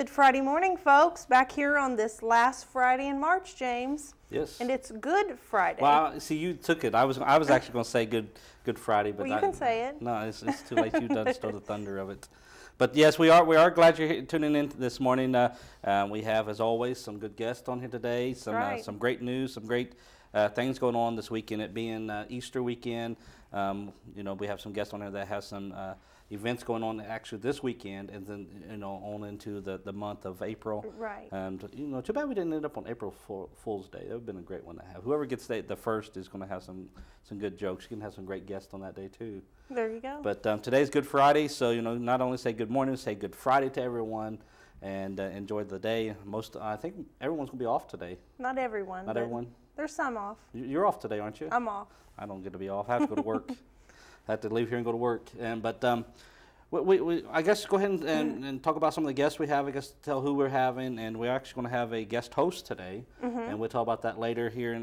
Good Friday morning, folks. Back here on this last Friday in March, James. Yes. And it's Good Friday. Well, see, you took it. I was actually going to say Good Friday, but well, you can say it. No, it's too late. You done stole the thunder of it. But yes, we are glad you're tuning in this morning. We have, as always, some good guests on here today. Some great news, some great things going on this weekend. It being Easter weekend, we have some guests on here that have some events going on actually this weekend, and then on into the month of April. Right. Too bad we didn't end up on April Fool's Day. That would have been a great one to have. Whoever gets the first is going to have some good jokes. You can have some great guests on that day too. There you go. But today's Good Friday, so not only say good morning, say Good Friday to everyone, and enjoy the day. I think everyone's going to be off today. Not everyone. Not everyone. There's some off. You're off today, aren't you? I'm off. I don't get to be off. I have to go to work. I have to leave here and go to work. But I guess go ahead and talk about some of the guests we have. I guess tell who we're having, and we're actually going to have a guest host today, and we'll talk about that later here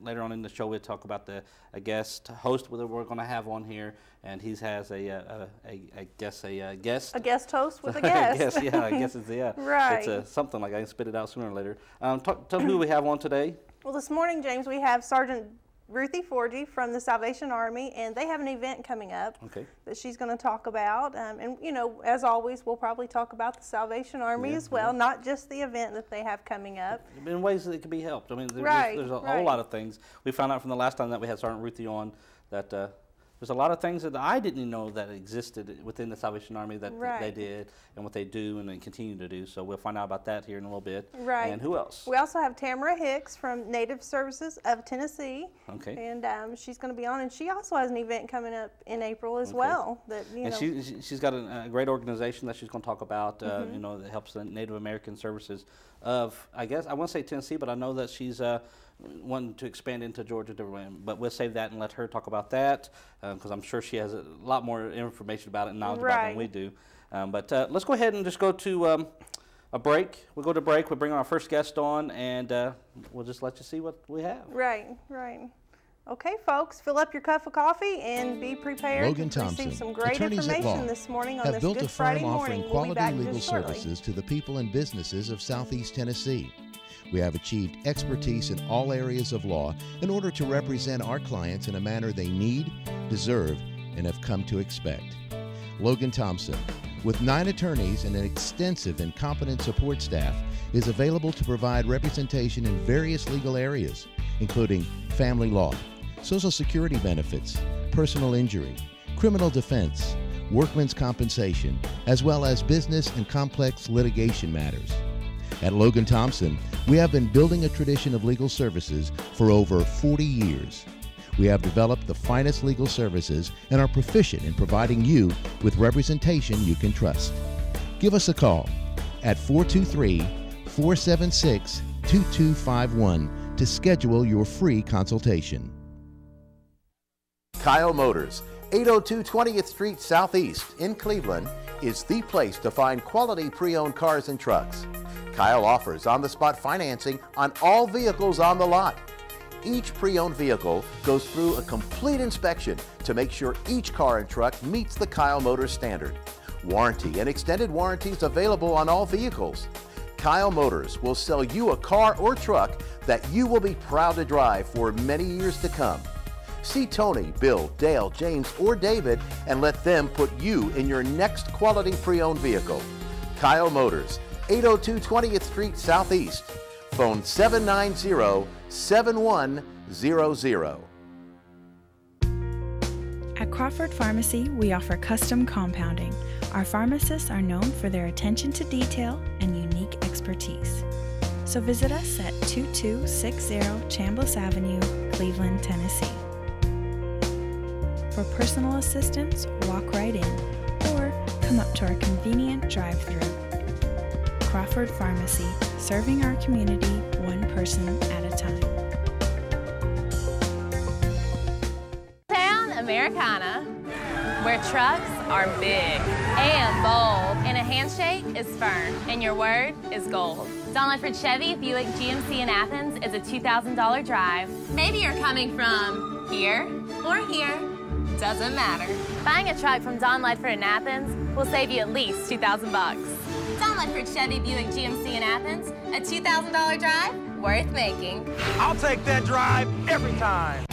later on in the show. We'll talk about a guest host that we're going to have on here, and he has a guest host with a guest. Guess, yeah, I guess it's right. It's something like I can spit it out sooner or later. Tell who we have on today. Well, this morning, James, we have Sergeant Ruthie Forgy from the Salvation Army, and they have an event coming up that she's going to talk about. And as always, we'll probably talk about the Salvation Army as well, not just the event that they have coming up. In ways that it can be helped. I mean, there's a whole lot of things. We found out from the last time that we had Sergeant Ruthie on that there's a lot of things that I didn't even know that existed within the Salvation Army that they did and what they do and they continue to do. So we'll find out about that here in a little bit. Right. And who else? We also have Tamara Hicks from Native Services of Tennessee. Okay. And she's going to be on, and she also has an event coming up in April as well. That and she's got a great organization that she's going to talk about. That helps the Native American Services of, I guess I want to say Tennessee, but I know that she's wanting to expand into Georgia, but we'll save that and let her talk about that because I'm sure she has a lot more information about it and knowledge about it than we do. But let's go ahead and just go to a break. We'll go to break. We'll bring our first guest on, and we'll just let you see what we have. Right. Okay, folks, fill up your cup of coffee and be prepared Logan to Thompson, receive some great information this morning on have this built Good a firm Friday morning. offering quality we'll legal services to the people and businesses of Southeast Tennessee. We have achieved expertise in all areas of law in order to represent our clients in a manner they need, deserve, and have come to expect. Logan Thompson, with 9 attorneys and an extensive and competent support staff, is available to provide representation in various legal areas, including family law, Social Security benefits, personal injury, criminal defense, workmen's compensation, as well as business and complex litigation matters. At Logan Thompson, we have been building a tradition of legal services for over 40 years. We have developed the finest legal services and are proficient in providing you with representation you can trust. Give us a call at 423-476-2251 to schedule your free consultation. Kyle Motors, 802 20th Street Southeast in Cleveland, is the place to find quality pre-owned cars and trucks. Kyle offers on-the-spot financing on all vehicles on the lot. Each pre-owned vehicle goes through a complete inspection to make sure each car and truck meets the Kyle Motors standard. Warranty and extended warranties available on all vehicles. Kyle Motors will sell you a car or truck that you will be proud to drive for many years to come. See Tony, Bill, Dale, James, or David and let them put you in your next quality pre-owned vehicle. Kyle Motors, 802 20th Street Southeast. Phone 790-7100. At Crawford Pharmacy, we offer custom compounding. Our pharmacists are known for their attention to detail and unique expertise. So visit us at 2260 Chambliss Avenue, Cleveland, Tennessee. For personal assistance, walk right in or come up to our convenient drive-thru. Crawford Pharmacy, serving our community one person at a time. Town Americana, where trucks are big and bold, and a handshake is firm, and your word is gold. Don Ledford Chevy Buick GMC in Athens is a $2,000 drive. Maybe you're coming from here or here. Doesn't matter. Buying a truck from Don Ledford in Athens will save you at least $2,000. Don't look for Chevy Buick GMC in Athens. A $2,000 drive worth making. I'll take that drive every time.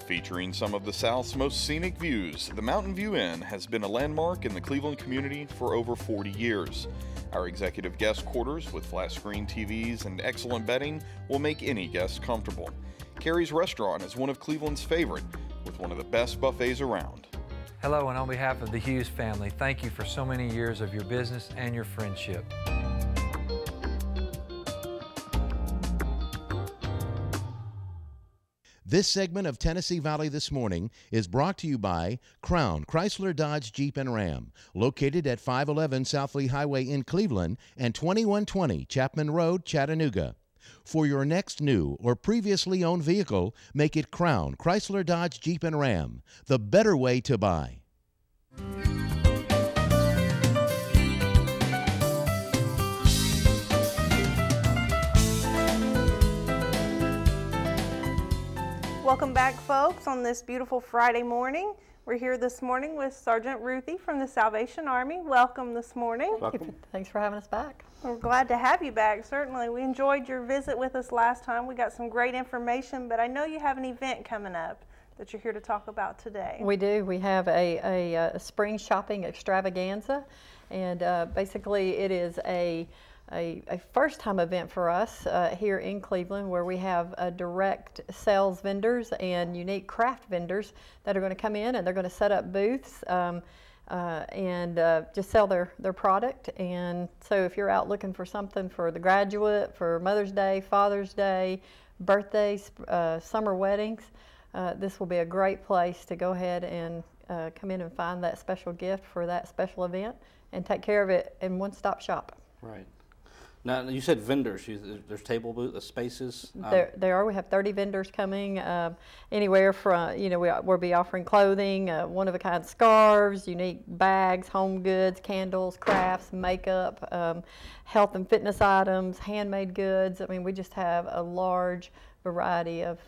Featuring some of the South's most scenic views, the Mountain View Inn has been a landmark in the Cleveland community for over 40 years. Our executive guest quarters with flat screen TVs and excellent bedding will make any guest comfortable. Carrie's Restaurant is one of Cleveland's favorite, with one of the best buffets around. Hello, and on behalf of the Hughes family, thank you for so many years of your business and your friendship. This segment of Tennessee Valley This Morning is brought to you by Crown Chrysler Dodge Jeep and Ram, located at 511 South Lee Highway in Cleveland and 2120 Chapman Road, Chattanooga. For your next new or previously owned vehicle, make it Crown Chrysler Dodge Jeep and Ram, the better way to buy. Welcome back, folks, on this beautiful Friday morning. We're here this morning with Sergeant Ruthie from the Salvation Army. Welcome this morning. Welcome. Thanks for having us back. We're glad to have you back, certainly. We enjoyed your visit with us last time. We got some great information, but I know you have an event coming up that you're here to talk about today. We do. We have a spring shopping extravaganza, and basically it is a first-time event for us here in Cleveland, where we have direct sales vendors and unique craft vendors that are going to come in, and they're going to set up booths and just sell their product. And so if you're out looking for something for the graduate, for Mother's Day, Father's Day, birthdays, summer weddings, this will be a great place to go ahead and come in and find that special gift for that special event and take care of it in one-stop shop. Right. Now, you said vendors. There's table booth spaces. There are. We have 30 vendors coming. Anywhere from, we'll be offering clothing, one-of-a-kind scarves, unique bags, home goods, candles, crafts, makeup, health and fitness items, handmade goods. I mean, we just have a large variety of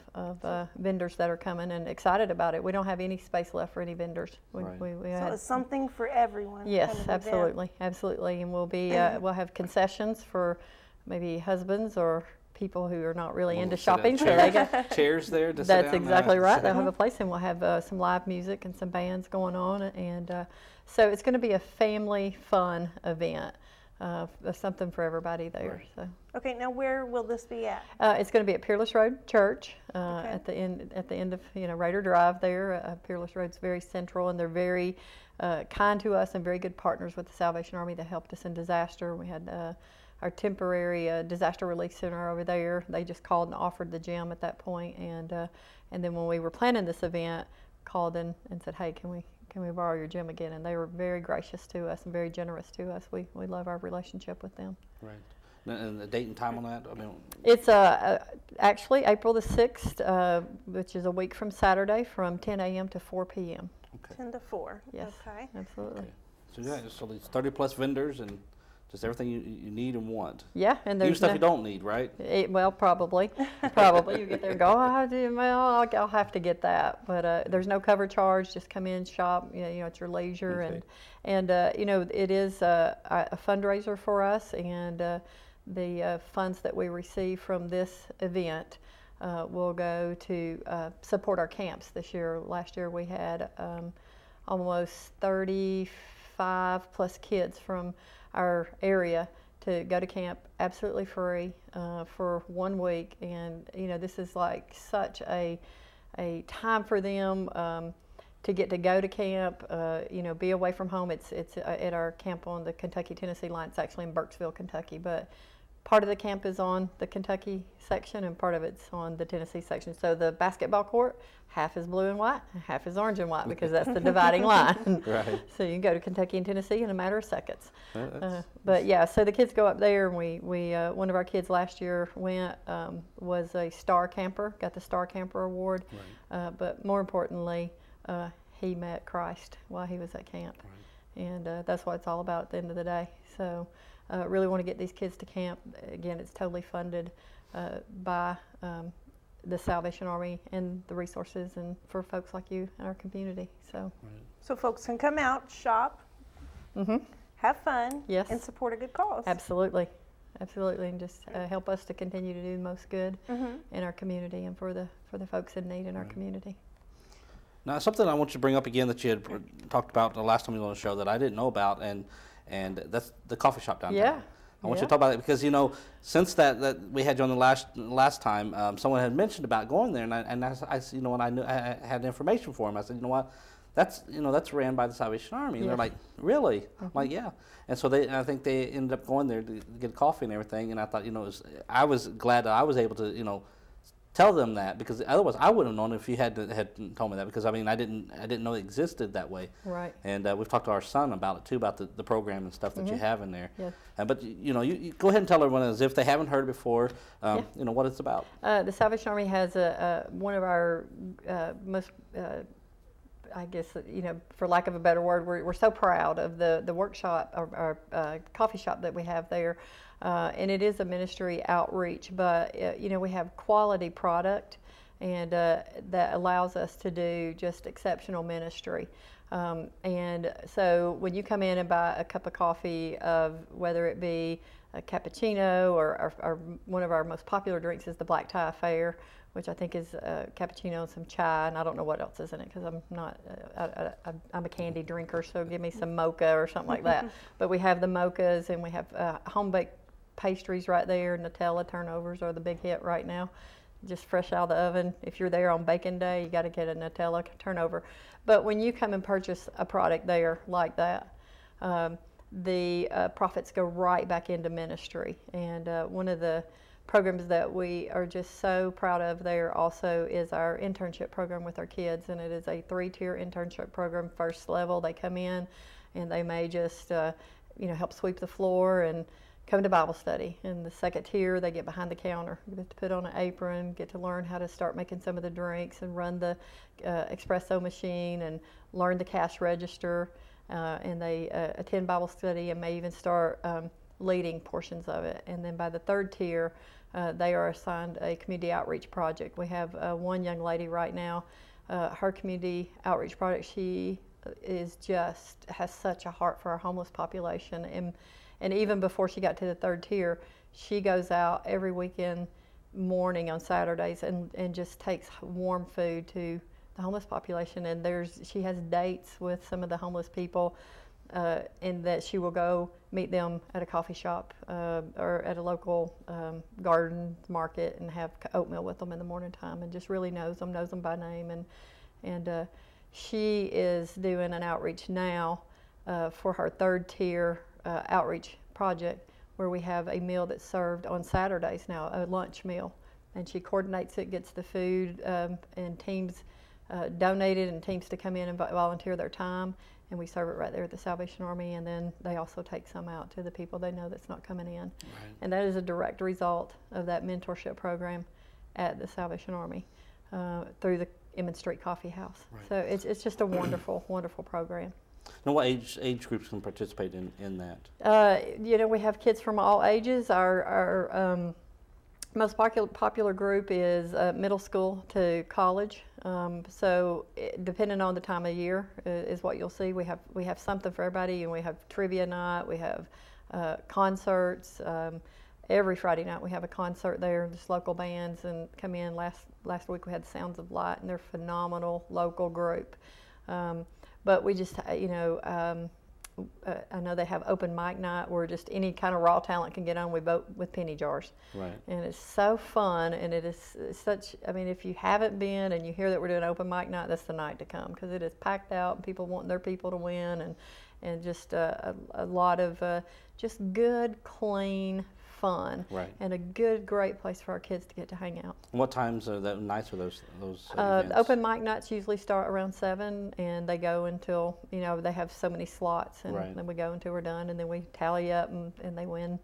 vendors that are coming and excited about it. We don't have any space left for any vendors. So it's something for everyone. Yes, kind of absolutely, absolutely. And we'll be we'll have concessions for maybe husbands or people who are not really into shopping. So they got chairs there to sit down. That's exactly right. They'll have a place, and we'll have some live music and some bands going on, and so it's going to be a family fun event. Something for everybody there. Right. So. Okay, now where will this be at? It's going to be at Peerless Road Church at the end of Raider Drive there. Peerless Road's very central, and they're very kind to us and very good partners with the Salvation Army that helped us in disaster. We had our temporary disaster relief center over there. They just called and offered the gym at that point, and then when we were planning this event, called in and said, "Hey, can we borrow your gym again?" And they were very gracious to us and very generous to us. We love our relationship with them. Right. And the date and time on that? I mean, it's actually April the 6th, which is a week from Saturday, from 10 a.m. to 4 p.m. Okay. 10 to 4. Yes. Okay. Absolutely. Okay. So these 30+ vendors and just everything you need and want. Yeah, and there's stuff you don't need, right? Well, probably. You get there and go, I'll have to get that. But there's no cover charge. Just come in, shop. At your leisure, okay. and it is a fundraiser for us, and the funds that we receive from this event will go to support our camps this year. Last year we had almost 35 plus kids from our area to go to camp absolutely free for 1 week, and this is like such a time for them to get to go to camp, be away from home. It's at our camp on the Kentucky-Tennessee line. It's actually in Burkesville, Kentucky, but part of the camp is on the Kentucky section and part of it's on the Tennessee section. So the basketball court, half is blue and white, and half is orange and white, because that's the dividing line. Right. So you can go to Kentucky and Tennessee in a matter of seconds. But yeah, so the kids go up there, and we one of our kids last year went, was a star camper, got the Star Camper Award. Right. But more importantly, he met Christ while he was at camp. Right. And that's what it's all about at the end of the day. So really want to get these kids to camp. Again, it's totally funded by the Salvation Army and the resources and for folks like you in our community. So, so folks can come out, shop, have fun, yes, and support a good cause. Absolutely. Absolutely, and just help us to continue to do the most good in our community and for the folks in need in our community. Now, something I want you to bring up again that you had talked about the last time you were on the show that I didn't know about, and that's the coffee shop downtown. Yeah. I want you to talk about it because, you know, since that we had you on the last time, someone had mentioned about going there, and I you know, when I had information for them, I said, you know what, that's ran by the Salvation Army. And they're like, really? I'm like, yeah. And so I think they ended up going there to get coffee and everything. And I thought, you know, I was glad that I was able to, you know, tell them that, because otherwise I wouldn't have known if you had told me that, because I mean I didn't know it existed that way. Right. And we've talked to our son about it too, about the program and stuff that you have in there. Yes. But you know, you go ahead and tell everyone, as if they haven't heard it before, you know, what it's about. The Salvation Army has one of our most I guess, you know, for lack of a better word, we're so proud of the workshop, our coffee shop that we have there. And it is a ministry outreach, but, you know, we have quality product, and that allows us to do just exceptional ministry. And so when you come in and buy a cup of coffee, whether it be a cappuccino or one of our most popular drinks is the Black Tie Affair, which I think is cappuccino and some chai, and I don't know what else is in it because I'm not, I'm a candy drinker, so give me some mocha or something like that. But we have the mochas, and we have home-baked pastries right there. Nutella turnovers are the big hit right now, just fresh out of the oven. If you're there on baking day, you got to get a Nutella turnover. But when you come and purchase a product there like that, the profits go right back into ministry. And one of the programs that we are just so proud of there also is our internship program with our kids, and it is a 3-tier internship program. First level, they come in and they may just you know, help sweep the floor and come to Bible study. And the second tier, they get behind the counter, get to put on an apron, get to learn how to start making some of the drinks and run the espresso machine and learn the cash register, and they attend Bible study and may even start leading portions of it. And then by the third tier, they are assigned a community outreach project. We have one young lady right now, her community outreach project, she has such a heart for our homeless population. And even before she got to the third tier, she goes out every weekend morning on Saturdays and just takes warm food to the homeless population. And she has dates with some of the homeless people, and that she will go meet them at a coffee shop or at a local garden market and have oatmeal with them in the morning time, and just really knows them by name. And she is doing an outreach now for her third tier outreach project, where we have a meal that's served on Saturdays now, a lunch meal. And she coordinates it, gets the food, and teams donated, and teams to come in and volunteer their time. And we serve it right there at the Salvation Army, and then they also take some out to the people they know that's not coming in. Right. And that is a direct result of that mentorship program at the Salvation Army through the Emmons Street Coffee House. Right. So it's just a wonderful, wonderful program. Now, what age groups can participate in that? You know, we have kids from all ages. Our most popular group is middle school to college. So depending on the time of year is what you'll see. We have something for everybody, and we have trivia night. We have concerts. Every Friday night we have a concert there. Just local bands and come in. Last week we had Sounds of Light, and they're a phenomenal local group. But we just, you know, I know they have open mic night where just any kind of raw talent can get on. We vote with penny jars. Right. And it's so fun, and it is such, I mean, if you haven't been and you hear that we're doing open mic night, that's the night to come, because it is packed out and people want their people to win, and just a lot of just good, clean fun. Right. And a great place for our kids to get to hang out. And what times are those nights or those events? Open mic nights usually start around 7, and they go until, you know, they have so many slots, and then we go until we're done, and then we tally up, and they win.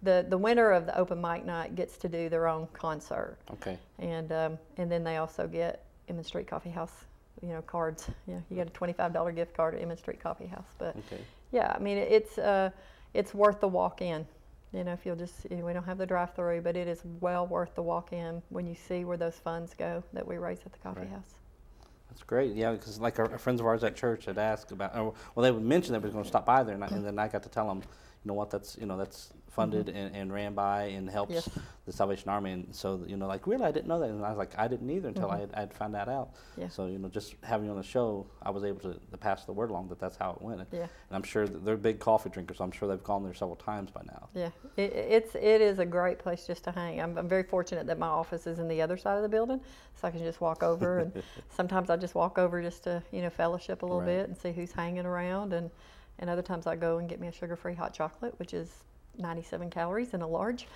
The winner of the open mic night gets to do their own concert. Okay. And then they also get Emmons Street Coffee House, you know, cards. You know, you get a $25 gift card at Emmons Street Coffee House. But yeah, I mean, it's worth the walk in. You know, if you'll just, we don't have the drive-through, but it is well worth the walk-in when you see where those funds go that we raise at the coffee house. That's great. Yeah, because like our friends of ours at church had asked about, well, they would mention they were going to stop by there, and then I got to tell them, you know what, that's funded and ran by and helps the Salvation Army, and so like really I didn't know that, and I was like I didn't either until I'd found that out. Yeah. So just having you on the show, I was able to pass the word along that that's how it went. Yeah. And I'm sure that they're big coffee drinkers, so I'm sure they've gone there several times by now. Yeah, it is a great place just to hang. I'm very fortunate that my office is in the other side of the building, so I can just walk over, and sometimes I just walk over just to fellowship a little bit and see who's hanging around, and other times I go and get me a sugar-free hot chocolate, which is 97 calories in a large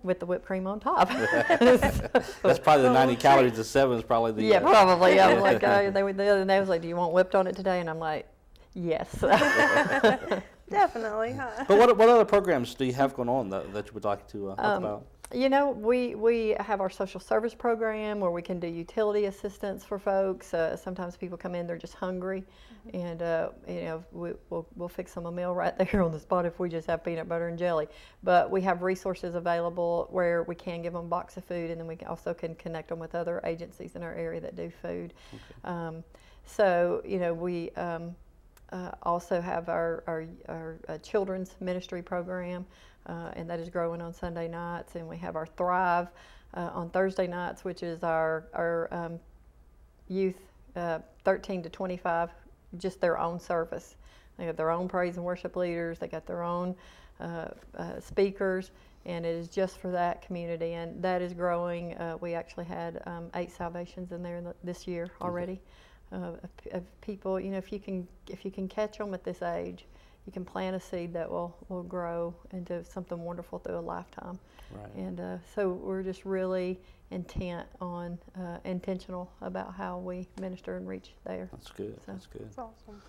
with the whipped cream on top. That's probably the 90 calories. The 7 is probably the... Yeah, probably. I'm like, the other day I was like, do you want whipped on it today? And I'm like, yes. Definitely, huh? But what other programs do you have going on that you would like to talk about? We have our social service program where we can do utility assistance for folks. Sometimes people come in, they're just hungry, and we'll fix them a meal right there on the spot if we just have peanut butter and jelly. But we have resources available where we can give them a box of food, and then we also can connect them with other agencies in our area that do food. Okay. We also have our children's ministry program. And that is growing on Sunday nights, and we have our Thrive on Thursday nights, which is our youth 13 to 25, just their own service. They have their own praise and worship leaders. They got their own speakers, and it is just for that community, and that is growing. We actually had 8 salvations in there this year already. Of people, if you can catch them at this age, you can plant a seed that will grow into something wonderful through a lifetime. Right. And so we're just really intentional about how we minister and reach there. That's good. So, that's good. That's awesome.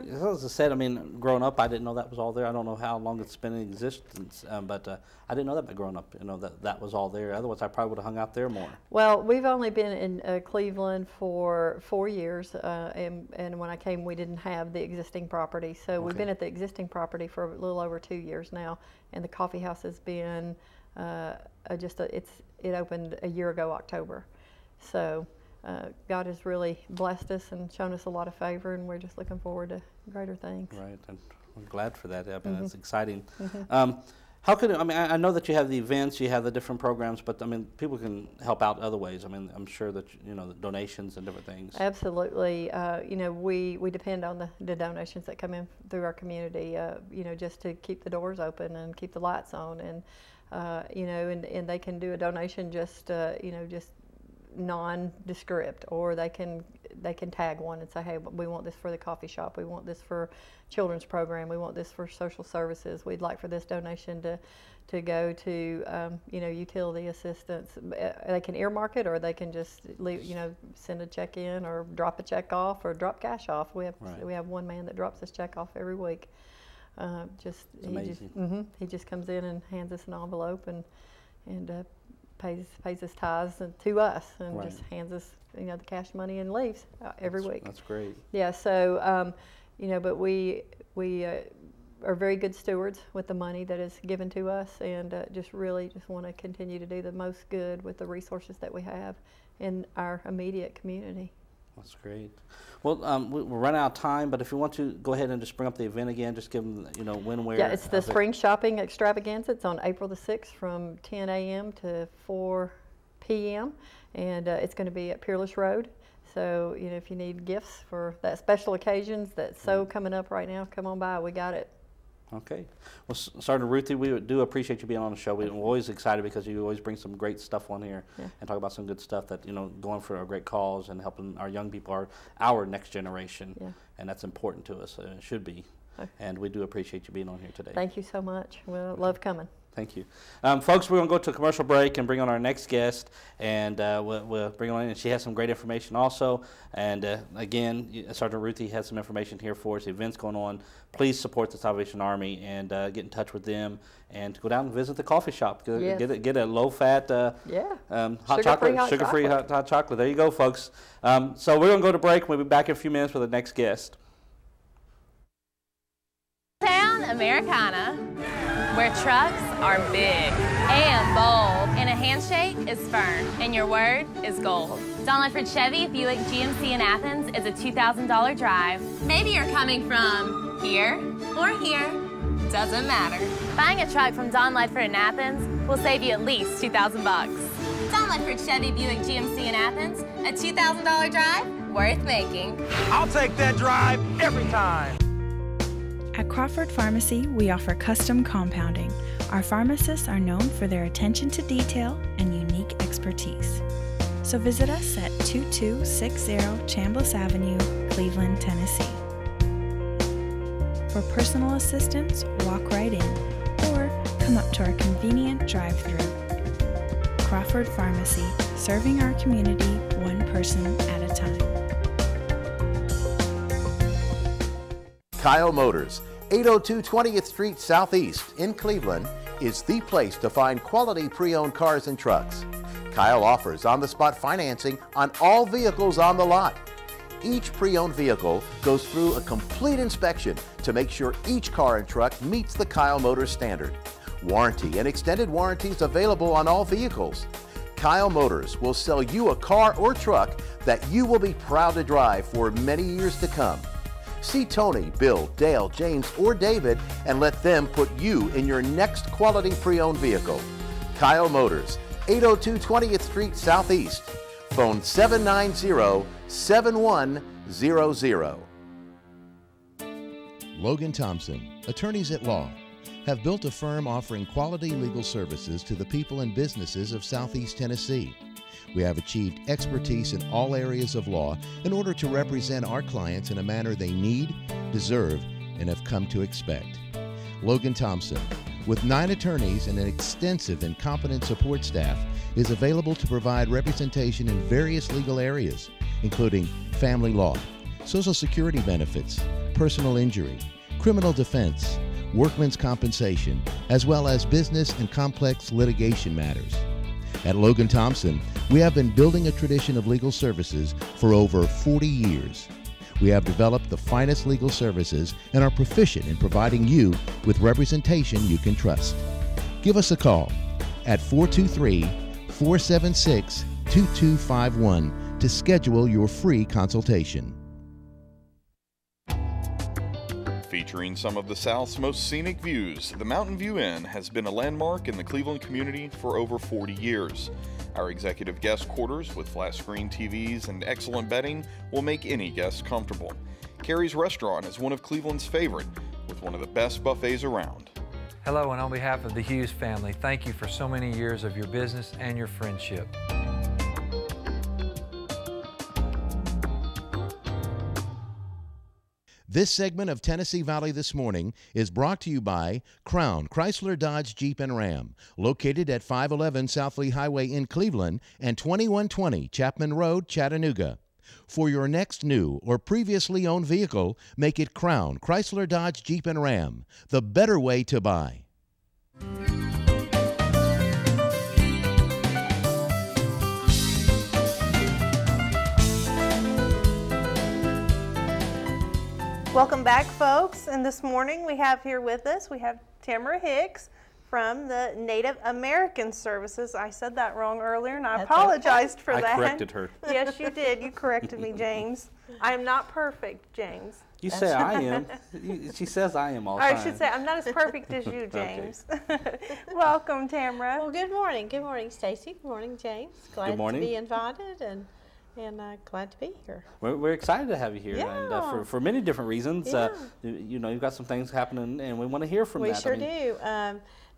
As I said, growing up, I didn't know that was all there. I don't know how long it's been in existence, but I didn't know that by growing up, that was all there. Otherwise, I probably would have hung out there more. Well, we've only been in Cleveland for 4 years, and when I came, we didn't have the existing property. So we've been at the existing property for a little over 2 years now, and the coffee house has been it opened a year ago, October. So God has really blessed us and shown us a lot of favor, and we're just looking forward to greater things. Right, and I'm glad for that. That's exciting. How could I know that you have the events, you have the different programs, but people can help out other ways. I'm sure that the donations and different things. Absolutely. We depend on the donations that come in through our community. Just to keep the doors open and keep the lights on, and and they can do a donation just nondescript, or they can tag one and say, hey, we want this for the coffee shop, we want this for children's program, we want this for social services, we'd like for this donation to go to utility assistance. They can earmark it, or they can just send a check in, or drop a check off, or drop cash off. We have one man that drops his check off every week. He just comes in and hands us an envelope and pays his tithes to us, and just hands us the cash money and leaves every week. That's great. Yeah. So but we are very good stewards with the money that is given to us, and just want to continue to do the most good with the resources that we have in our immediate community. That's great. Well, we're running out of time, but if you want to go ahead and just bring up the event again, just give them, when, where. Yeah, it's the Spring Shopping Extravaganza. It's on April the 6th from 10 a.m. to 4 p.m., and it's going to be at Peerless Road. So, if you need gifts for that special occasions that's coming up right now, come on by. We got it. Okay. Well, Sergeant Ruthie, we do appreciate you being on the show. We're always excited because you always bring some great stuff on here and talk about some good stuff that, going for a great cause and helping our young people, our next generation. Yeah. And that's important to us. It should be. Okay. And we do appreciate you being on here today. Thank you so much. We'll love coming. Thank you. Folks, we're going to go to a commercial break and bring on our next guest, and we'll bring her in, and she has some great information also. And again, Sergeant Ruthie has some information here for us, the events going on. Please support the Salvation Army and get in touch with them, and go down and visit the coffee shop. Get a low-fat hot chocolate, sugar-free hot chocolate. There you go, folks. So we're going to go to break. We'll be back in a few minutes with the next guest. Town Americana. where trucks are big and bold, and a handshake is firm, and your word is gold. Don Ledford Chevy Buick GMC in Athens is a $2,000 drive. Maybe you're coming from here or here, doesn't matter. Buying a truck from Don Ledford in Athens will save you at least $2,000 bucks. Don Ledford Chevy Buick GMC in Athens, a $2,000 drive worth making. I'll take that drive every time. At Crawford Pharmacy, we offer custom compounding. Our pharmacists are known for their attention to detail and unique expertise. So visit us at 2260 Chambliss Avenue, Cleveland, Tennessee. For personal assistance, walk right in or come up to our convenient drive-thru. Crawford Pharmacy, serving our community one person at a time. Kyle Motors, 802 20th Street Southeast in Cleveland is the place to find quality pre-owned cars and trucks. Kyle offers on-the-spot financing on all vehicles on the lot. Each pre-owned vehicle goes through a complete inspection to make sure each car and truck meets the Kyle Motors standard. Warranty and extended warranties available on all vehicles. Kyle Motors will sell you a car or truck that you will be proud to drive for many years to come. See Tony, Bill, Dale, James, or David and let them put you in your next quality pre-owned vehicle. Kyle Motors, 802 20th Street Southeast. Phone 790-7100. Logan Thompson, attorneys at law, have built a firm offering quality legal services to the people and businesses of Southeast Tennessee. We have achieved expertise in all areas of law in order to represent our clients in a manner they need, deserve, and have come to expect. Logan Thompson, with 9 attorneys and an extensive and competent support staff, is available to provide representation in various legal areas, including family law, Social Security benefits, personal injury, criminal defense, workmen's compensation, as well as business and complex litigation matters. At Logan Thompson, we have been building a tradition of legal services for over 40 years. We have developed the finest legal services and are proficient in providing you with representation you can trust. Give us a call at 423-476-2251 to schedule your free consultation. Featuring some of the South's most scenic views, the Mountain View Inn has been a landmark in the Cleveland community for over 40 years. Our executive guest quarters with flat-screen TVs and excellent bedding will make any guest comfortable. Carrie's Restaurant is one of Cleveland's favorite, with one of the best buffets around. Hello, and on behalf of the Hughes family, thank you for so many years of your business and your friendship. This segment of Tennessee Valley This Morning is brought to you by Crown Chrysler Dodge Jeep and Ram, located at 511 South Lee Highway in Cleveland and 2120 Chapman Road, Chattanooga. For your next new or previously owned vehicle, make it Crown Chrysler Dodge Jeep and Ram, the better way to buy. Welcome back, folks. And this morning we have here with us, we have Tamara Hicks from the Native American Services. I said that wrong earlier, and I apologized for that. I corrected her. Yes, you did. You corrected me, James. I am not perfect, James. You say I am. She says I am all the time. I should say I'm not as perfect as you, James. Welcome, Tamara. Well, good morning. Good morning, Stacy. Good morning, James. Glad to be invited and glad to be here. We're excited to have you here, yeah. and for many different reasons. Yeah. You know, you've got some things happening, and we want to hear from that. We sure do.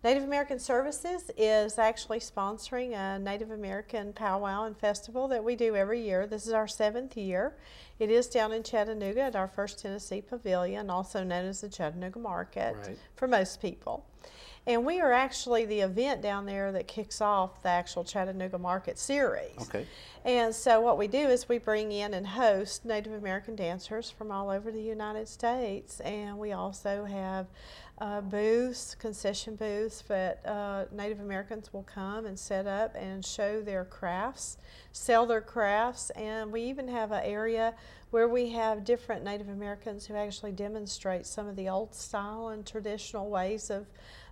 Native American Services is actually sponsoring a Native American powwow and festival that we do every year. This is our 7th year. It is down in Chattanooga at our First Tennessee Pavilion, also known as the Chattanooga Market for most people. And we are actually the event down there that kicks off the actual Chattanooga Market series. Okay. And so what we do is we bring in and host Native American dancers from all over the United States. And we also have booths, concession booths that Native Americans will come and set up and show their crafts, sell their crafts. And we even have an area where we have different Native Americans who actually demonstrate some of the old style and traditional ways of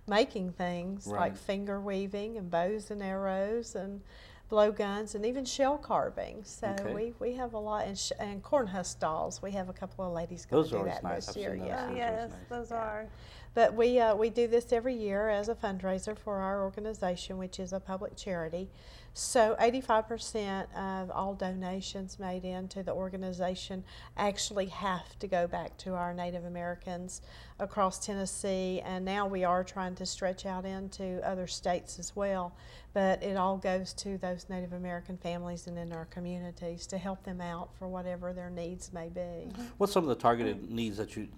making things like finger weaving and bows and arrows and blowguns and even shell carving. So we have a lot, and corn husk dolls. We have a couple of ladies going to do that this year. Yeah, yes, those are. But we do this every year as a fundraiser for our organization, which is a public charity. So 85% of all donations made into the organization actually have to go back to our Native Americans across Tennessee, and now we are trying to stretch out into other states as well. But it all goes to those Native American families and in our communities to help them out for whatever their needs may be. What's some of the targeted needs that you?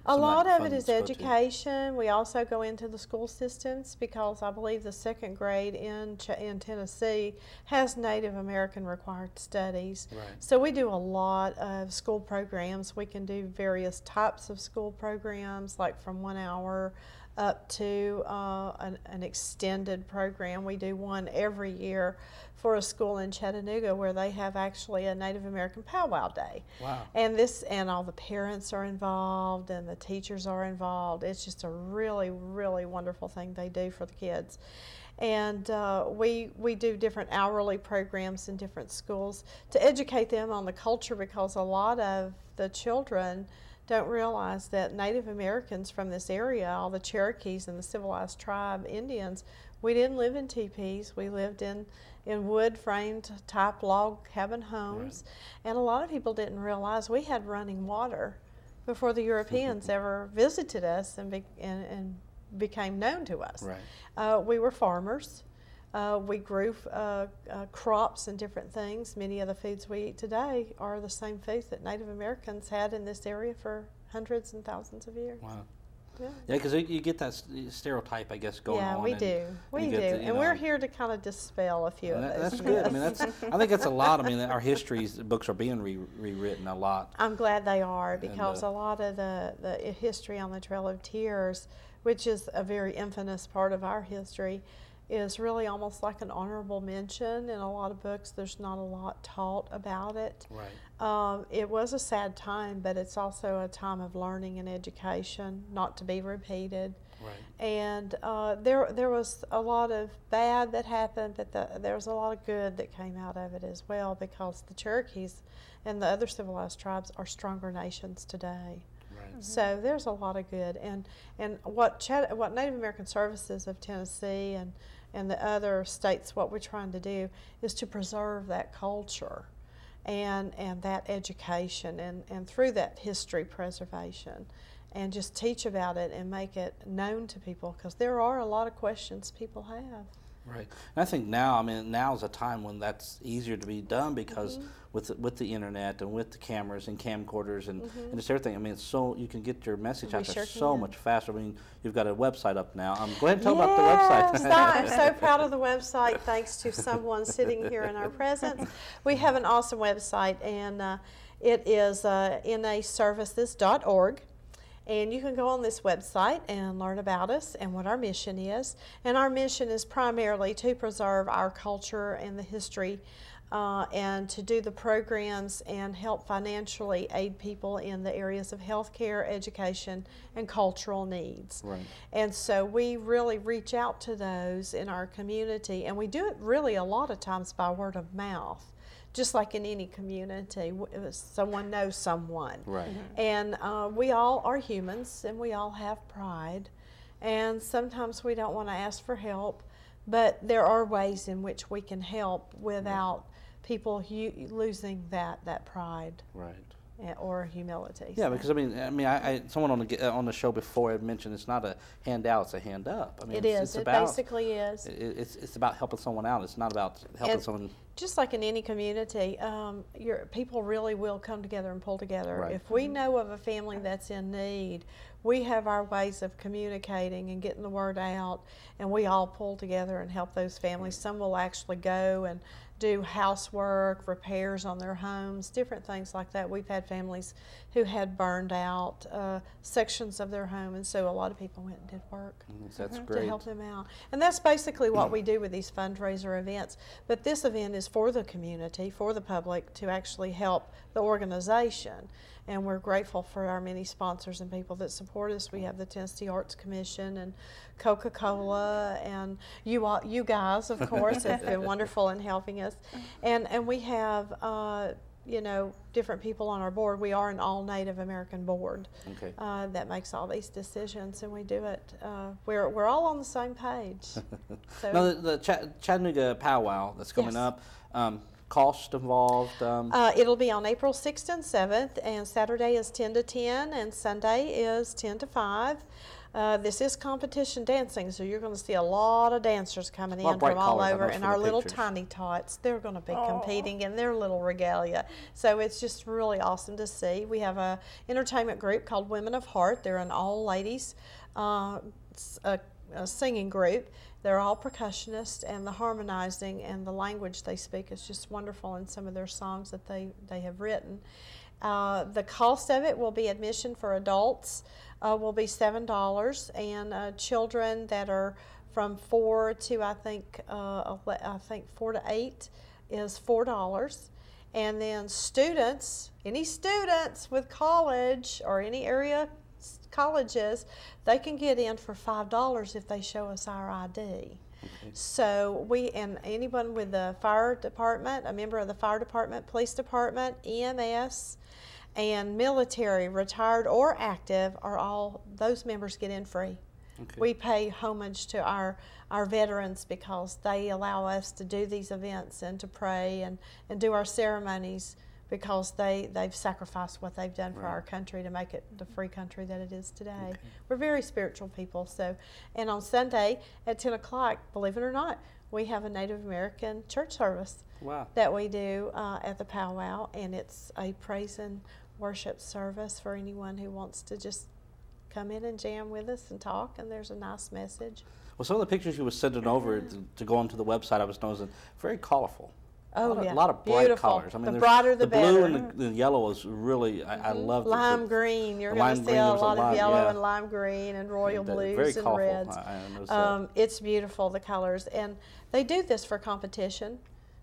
A lot of it is education. We also go into the school systems because I believe the second grade in Tennessee has Native American required studies. Right. So we do a lot of school programs. We can do various types of school programs, like from 1 hour up to an extended program. We do one every year for a school in Chattanooga where they have actually a Native American powwow day. Wow. And all the parents are involved and the teachers are involved. It's just a really, really wonderful thing they do for the kids. And we do different hourly programs in different schools to educate them on the culture, because a lot of the children don't realize that Native Americans from this area, all the Cherokees and the civilized tribe Indians, we didn't live in teepees. We lived in wood-framed type log cabin homes. Right. And a lot of people didn't realize we had running water before the Europeans ever visited us and became known to us. Right. We were farmers. We grew crops and different things. Many of the foods we eat today are the same foods that Native Americans had in this area for hundreds and thousands of years. Wow. Yeah, because you get that stereotype, I guess, going on. Yeah, we do. We do. And we're here to kind of dispel a few of those. That's good. I mean, I think that's a lot. I mean, our history books are being rewritten a lot. I'm glad they are, because a lot of the history on the Trail of Tears, which is a very infamous part of our history, is really almost like an honorable mention. In a lot of books, there's not a lot taught about it. Right. It was a sad time, but it's also a time of learning and education, not to be repeated. Right. And there was a lot of bad that happened, but there was a lot of good that came out of it as well, because the Cherokees and the other civilized tribes are stronger nations today. Right. So there's a lot of good, and what Native American Services of Tennessee and the other states, what we're trying to do is to preserve that culture and that education, and through that history preservation, and just teach about it and make it known to people, because there are a lot of questions people have. Right. And I think now, I mean, now is a time when that's easier to be done, because with the internet and with the cameras and camcorders and just everything, I mean, it's so, you can get your message out there so much faster. I mean, you've got a website up now. Go ahead and tell about the website. I'm so proud of the website, thanks to someone sitting here in our presence. We have an awesome website, and it is naservices.org. And you can go on this website and learn about us and what our mission is. And our mission is primarily to preserve our culture and the history, and to do the programs and help financially aid people in the areas of healthcare, education, and cultural needs. Right. And so we really reach out to those in our community, and we do it really a lot of times by word of mouth. Just like in any community, someone knows someone. Right. And we all are humans, and we all have pride. And sometimes we don't want to ask for help, but there are ways in which we can help without people losing that pride. Right. Or humility. Yeah, because I mean, someone on the show before had mentioned it's not a handout; it's a hand up. I mean, it basically is. It's about helping someone out. It's not about helping someone. Just like in any community, people really will come together and pull together. Right. If we know of a family that's in need, we have our ways of communicating and getting the word out, and we all pull together and help those families. Some will actually go and do housework, repairs on their homes, different things like that. We've had families who had burned out sections of their home, and so a lot of people went and did work That's great. to help them out. And that's basically what we do with these fundraiser events. But this event is for the community, for the public, to actually help the organization. and we're grateful for our many sponsors and people that support us. We have the Tennessee Arts Commission and Coca-Cola, and you guys, of course, have been wonderful in helping us. And we have, you know, different people on our board. We are an all Native American board that makes all these decisions, and we do it. We're all on the same page. So now, the Chattanooga powwow that's coming up, cost involved? It'll be on April 6th and 7th, and Saturday is 10 to 10, and Sunday is 10 to 5. This is competition dancing, so you're going to see a lot of dancers coming in from all over, and our little tiny tots, they're going to be competing in their little regalia. So it's just really awesome to see. We have a entertainment group called Women of Heart. They're an all-ladies singing group. They're all percussionists, and the harmonizing and the language they speak is just wonderful in some of their songs that they have written. The cost of it will be admission for adults will be $7, and children that are from 4 to I think 4 to 8 is $4. And then students, any students with college or any area colleges, they can get in for $5 if they show us our ID. So and anyone with the fire department, a member of the fire department, police department, EMS, and military, retired or active, are all, those members get in free. We pay homage to our veterans because they allow us to do these events and to pray and do our ceremonies, because they've sacrificed what they've done for our country to make it the free country that it is today. We're very spiritual people. So, and on Sunday at 10 o'clock, believe it or not, we have a Native American church service that we do at the powwow, and it's a praise and worship service for anyone who wants to just come in and jam with us and talk, and there's a nice message. Well, some of the pictures you were sending over to go onto the website, I was noticing, very colorful. Oh, a lot of bright colors. I mean, the brighter the better. The blue and the yellow is really, I love it. Lime green. You're going to see a lot of yellow and lime green and royal blues and reds. It's beautiful, the colors. And they do this for competition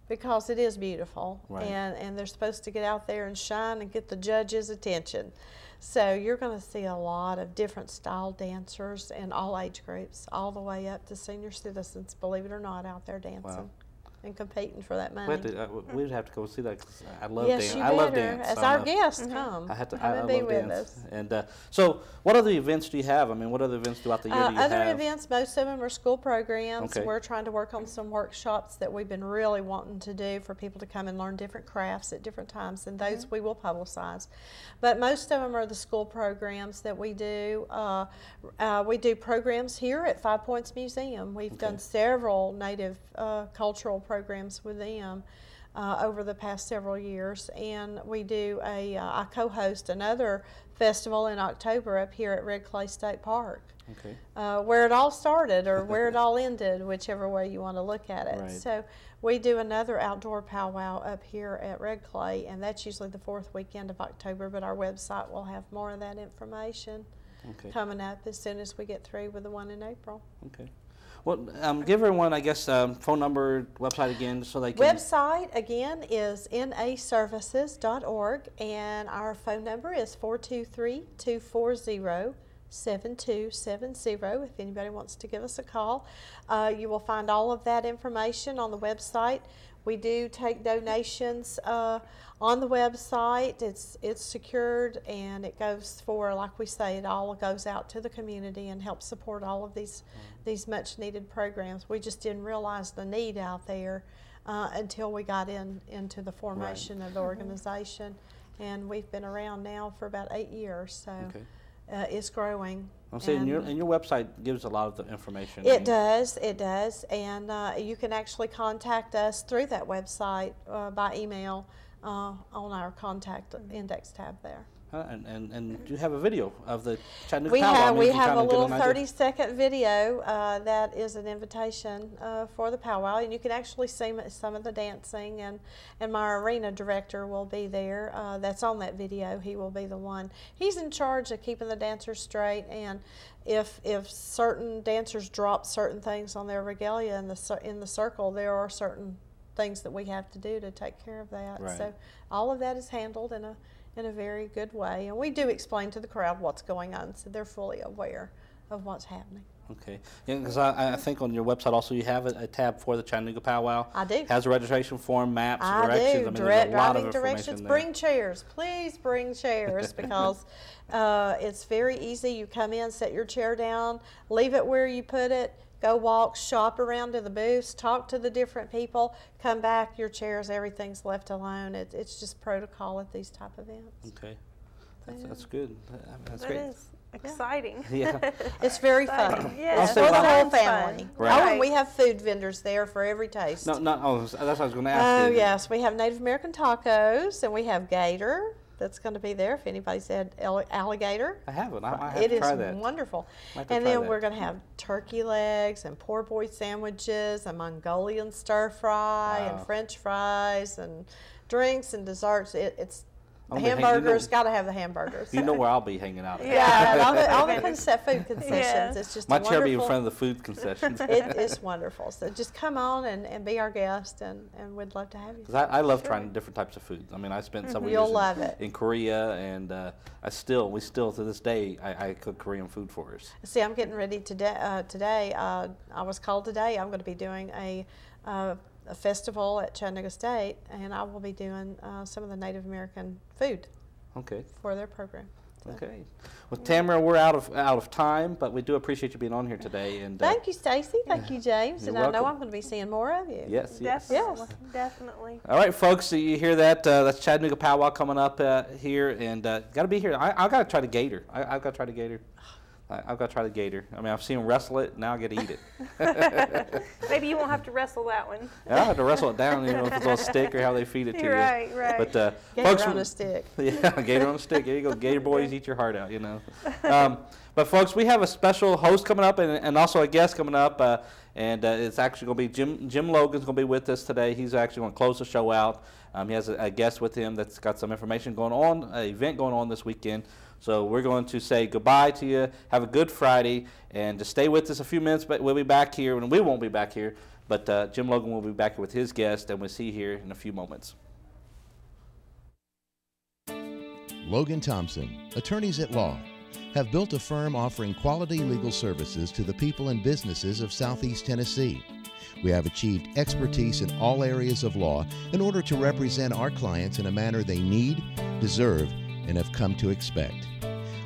because it is beautiful. And they're supposed to get out there and shine and get the judges' attention. So you're going to see a lot of different style dancers in all age groups, all the way up to senior citizens, believe it or not, out there dancing. And competing for that money. We'd have to go see that, because I love dance. I love dance. As our guests come, I love dance. And so, what other events do you have? I mean, what other events throughout the year do you have? Other events, most of them are school programs. We're trying to work on some workshops that we've been really wanting to do for people to come and learn different crafts at different times, and those we will publicize. But most of them are the school programs that we do. We do programs here at 5 Points Museum. We've done several Native cultural programs with them over the past several years, and we do I co-host another festival in October up here at Red Clay State Park, where it all started or where it all ended, whichever way you want to look at it. So we do another outdoor powwow up here at Red Clay, and that's usually the 4th weekend of October, but our website will have more of that information coming up as soon as we get through with the one in April. Well, give everyone, I guess, phone number, website again, so they can... Website, again, is naservices.org, and our phone number is 423-240-7270, if anybody wants to give us a call. You will find all of that information on the website. We do take donations on the website. It's secured, and it goes for, like we say, it all goes out to the community and helps support all of these much needed programs. We just didn't realize the need out there until we got into the formation of the organization, and we've been around now for about 8 years, so it's growing. I'm saying your website gives a lot of the information. It does, and you can actually contact us through that website by email on our contact index tab there. And you have a video of the Chattanooga powwow. We have a little 30-second video that is an invitation for the powwow, and you can actually see some of the dancing, and my arena director will be there. That's on that video. He will be the one. He's in charge of keeping the dancers straight, and if certain dancers drop certain things on their regalia in the circle, there are certain things that we have to do to take care of that. So all of that is handled in a very good way. And we do explain to the crowd what's going on, so they're fully aware of what's happening. Okay. Yeah, because I think on your website also you have a tab for the Chattanooga Powwow. I do. Has a registration form, maps, I directions. do. I mean, there's a lot of driving directions. there. Bring chairs. Please bring chairs because it's very easy. You come in, set your chair down, leave it where you put it, go walk, shop around to the booths, talk to the different people, come back, your chairs, everything's left alone. It's just protocol at these type of events. Okay. That's good. That's that great. Is exciting. Yeah. It's very fun. Yes. It's for the whole family. Right. Oh, and we have food vendors there for every taste. No, that's what I was going to ask you. Oh, yes. We have Native American tacos, and we have gator. That's going to be there if anybody said alligator. I haven't. I have to try that. It is wonderful. And then we're going to have turkey legs and poor boy sandwiches and Mongolian stir fry and French fries and drinks and desserts. It's hamburgers, got to have the hamburgers. You know where I'll be hanging out. Yeah, all the food concessions. Yeah. It's just my chair be in front of the food concessions. It is wonderful. So just come on and be our guest, and we'd love to have you. I love trying different types of food. I mean, I spent several years in Korea, and we still to this day I cook Korean food for us. See, I'm getting ready today. I was called today. I'm going to be doing a festival at Chattanooga State, and I will be doing some of the Native American food. Okay. For their program. So. Okay. Well, Tamara, we're out of time, but we do appreciate you being on here today. And thank you, Stacy. Thank you, James. And welcome. I know I'm going to be seeing more of you. Yes. Definitely. All right, folks. So you hear that? That's Chattanooga Powwow coming up here, and got to be here. I got to try the gator. I've got to try the gator. I've got to try the gator. I mean, I've seen them wrestle it. Now I get to eat it. Maybe you won't have to wrestle that one. Yeah, I have to wrestle it down, with a little stick or how they feed it to you. Right. But gator folks, on a stick. Yeah, gator on a stick. There you go. Gator boys, eat your heart out. But folks, we have a special host coming up and also a guest coming up, and it's actually going to be Jim Logan's going to be with us today. He's actually going to close the show out. He has a guest with him that's got some information going on, an event going on this weekend. So we're going to say goodbye to you. Have a good Friday, and just stay with us a few minutes. But we'll be back here, and we won't be back here. But Jim Logan will be back with his guest, and we'll see you here in a few moments. Logan Thompson, attorneys at law, have built a firm offering quality legal services to the people and businesses of Southeast Tennessee. We have achieved expertise in all areas of law in order to represent our clients in a manner they need, deserve, and have come to expect.